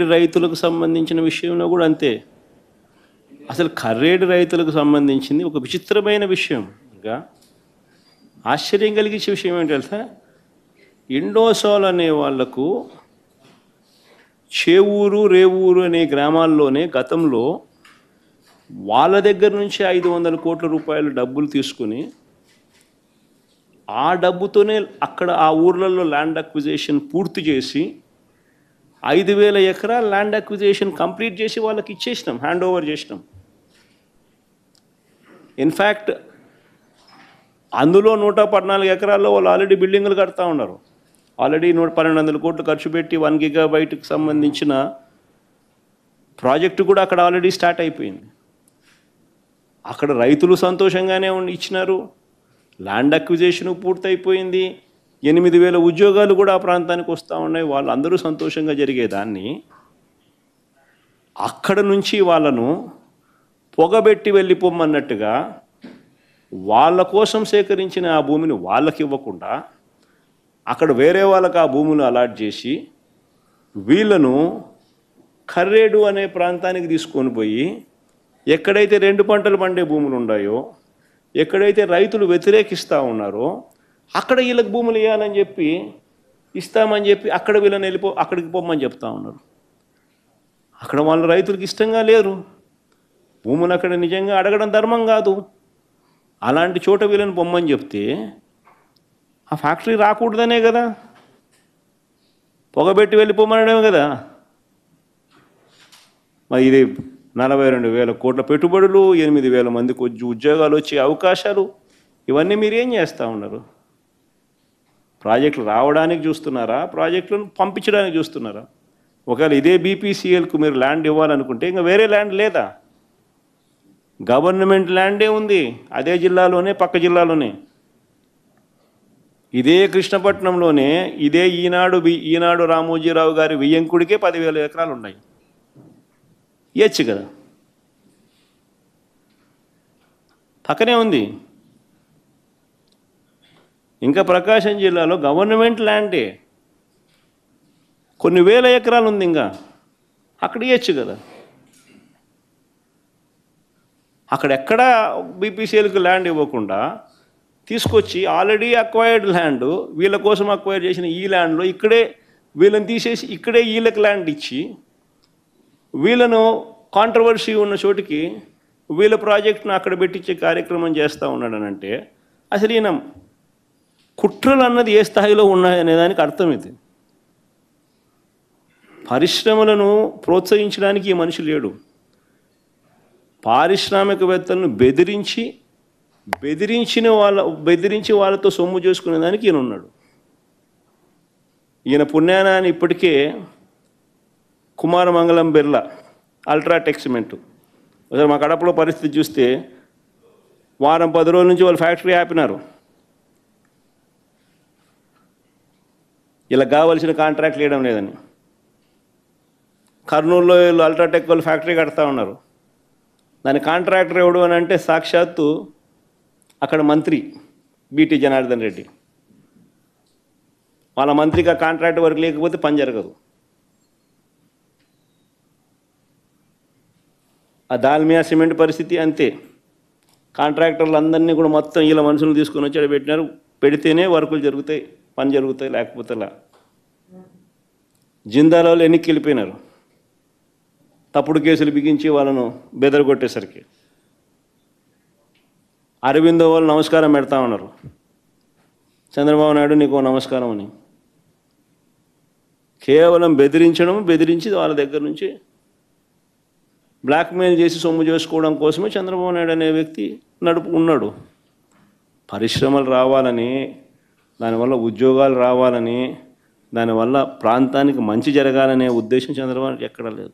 రైతులకు సంబంధించిన విషయంలో కూడా అంతే. అసలు కర్రేడు రైతులకు సంబంధించింది ఒక విచిత్రమైన విషయం. ఇంకా ఆశ్చర్యం కలిగించే విషయం ఏంటి తెలుసా? ఇండోసోల్ అనే వాళ్లకు చేవూరు రేవూరు అనే గ్రామాల్లోనే గతంలో వాళ్ళ దగ్గర నుంచి 500 కోట్ల రూపాయలు డబ్బులు తీసుకుని ఆ డబ్బుతోనే అక్కడ ఆ ఊర్లలో ల్యాండ్ అక్విజిషన్ పూర్తి చేసి 5,000 ఎకరాల ల్యాండ్ అక్విజిషన్ కంప్లీట్ చేసి వాళ్ళకి ఇచ్చేసినాం, హ్యాండ్ ఓవర్ చేసినాం. ఇన్ఫ్యాక్ట్ అందులో 114 ఎకరాల్లో వాళ్ళు ఆల్రెడీ బిల్డింగులు కడతా ఉన్నారు. ఆల్రెడీ 1,200 కోట్లు ఖర్చు పెట్టి 1 గిగాబైట్కి సంబంధించిన ప్రాజెక్టు కూడా అక్కడ ఆల్రెడీ స్టార్ట్ అయిపోయింది. అక్కడ రైతులు సంతోషంగానే ఇచ్చినారు, ల్యాండ్ అక్విజిషన్ పూర్తయిపోయింది, 8,000 ఉద్యోగాలు కూడా ఆ ప్రాంతానికి వస్తూ ఉన్నాయి. వాళ్ళందరూ సంతోషంగా జరిగేదాన్ని అక్కడ నుంచి వాళ్ళను పొగబెట్టి వెళ్ళిపోమన్నట్టుగా వాళ్ళ కోసం సేకరించిన ఆ భూమిని వాళ్ళకి ఇవ్వకుండా అక్కడ వేరే వాళ్ళకి ఆ భూములు అలాట్ చేసి వీళ్ళను కర్రేడు అనే ప్రాంతానికి తీసుకొని పోయి ఎక్కడైతే 2 పంటలు పండే భూములు ఉన్నాయో, ఎక్కడైతే రైతులు వ్యతిరేకిస్తూ ఉన్నారో అక్కడ వీళ్ళకి భూములు ఇవ్వాలని చెప్పి ఇస్తామని చెప్పి అక్కడ వీళ్ళని అక్కడికి పోమని చెప్తా ఉన్నారు. అక్కడ వాళ్ళ రైతులకు ఇష్టంగా లేరు, భూములు అక్కడ నిజంగా అడగడం ధర్మం కాదు. అలాంటి చోట వీళ్ళని పొమ్మని చెప్తే ఆ ఫ్యాక్టరీ రాకూడదనే కదా, పొగబెట్టి వెళ్ళిపోమనడమే కదా. మరి ఇది 42,000 కోట్ల పెట్టుబడులు, 8,000 మందికి ఉద్యోగాలు వచ్చే అవకాశాలు, ఇవన్నీ మీరు ఏం చేస్తూ ఉన్నారు? ప్రాజెక్టులు రావడానికి చూస్తున్నారా, ప్రాజెక్టులను పంపించడానికి చూస్తున్నారా? ఒకవేళ ఇదే బీపీసీఎల్కు మీరు ల్యాండ్ ఇవ్వాలనుకుంటే ఇంకా వేరే ల్యాండ్ లేదా? గవర్నమెంట్ ల్యాండే ఉంది అదే జిల్లాలోనే, పక్క జిల్లాలోనే. ఇదే కృష్ణపట్నంలోనే ఇదే ఈనాడు రామోజీరావు గారి వియ్యంకుడికే 10,000 ఎకరాలు ఉన్నాయి. ఇవ్వచ్చు కదా, పక్కనే ఉంది. ఇంకా ప్రకాశం జిల్లాలో గవర్నమెంట్ ల్యాండే కొన్ని వేల ఎకరాలు ఉంది, ఇంకా అక్కడ ఇవ్వచ్చు కదా. అక్కడెక్కడా బీపీసీఎల్కి ల్యాండ్ ఇవ్వకుండా తీసుకొచ్చి ఆల్రెడీ అక్వైర్డ్ ల్యాండ్, వీళ్ళ కోసం అక్వైర్ చేసిన ఈ ల్యాండ్లో ఇక్కడే వీళ్ళని తీసేసి ఇక్కడే వీళ్ళకి ల్యాండ్ ఇచ్చి వీళ్ళను కాంట్రవర్సీ ఉన్న చోటికి వీళ్ళ ప్రాజెక్టును అక్కడ పెట్టించే కార్యక్రమం చేస్తూ ఉన్నాడనంటే అసలు ఈయన కుట్రలు అన్నది ఏ స్థాయిలో ఉన్నాయనే దానికి అర్థం ఇది. పరిశ్రమలను ప్రోత్సహించడానికి ఈ మనిషి లేడు. పారిశ్రామికవేత్తలను బెదిరించి వాళ్ళతో సొమ్ము చేసుకునే దానికి ఈయన ఉన్నాడు. ఈయన పుణ్యాన ఇప్పటికే కుమారమంగళం బిర్లా, అల్ట్రాటెక్ సిమెంటు, ఒకసారి మా కడపలో పరిస్థితి చూస్తే వారం 10 రోజుల నుంచి వాళ్ళు ఫ్యాక్టరీ ఆపినారు. ఇలా కావాల్సిన కాంట్రాక్ట్ లేయడం లేదని. కర్నూలులో వీళ్ళు అల్ట్రాటెక్ వాళ్ళు ఫ్యాక్టరీ కడతా ఉన్నారు. దాని కాంట్రాక్టర్ ఎవడు అని అంటే సాక్షాత్తు అక్కడ మంత్రి బీటీ జనార్దన్ రెడ్డి. వాళ్ళ మంత్రికి ఆ కాంట్రాక్ట్ వర్క్ లేకపోతే పని జరగదు. ఆ దాల్మియా సిమెంట్ పరిస్థితి అంతే. కాంట్రాక్టర్లు అందరినీ కూడా మొత్తం వీళ్ళ మనుషులు తీసుకొని వచ్చి పెట్టినారు. పెడితేనే వర్కులు జరుగుతాయి, పని జరుగుతాయి, లేకపోతే లా. జిందాల్ వాళ్ళు ఎన్నికి వెళ్ళిపోయినారు, తప్పుడు కేసులు బిగించి వాళ్ళను బెదరగొట్టేసరికి. అరవిందో వాళ్ళు నమస్కారం పెడతా ఉన్నారు, చంద్రబాబు నాయుడు నీకు నమస్కారం అని. కేవలం బెదిరించి వాళ్ళ దగ్గర నుంచి బ్లాక్మెయిల్ చేసి సొమ్ము చేసుకోవడం కోసమే చంద్రబాబు నాయుడు అనే వ్యక్తి ఉన్నాడు. పరిశ్రమలు రావాలని, దానివల్ల ఉద్యోగాలు రావాలని, దానివల్ల ప్రాంతానికి మంచి జరగాలనే ఉద్దేశం చంద్రబాబు ఎక్కడా లేదు.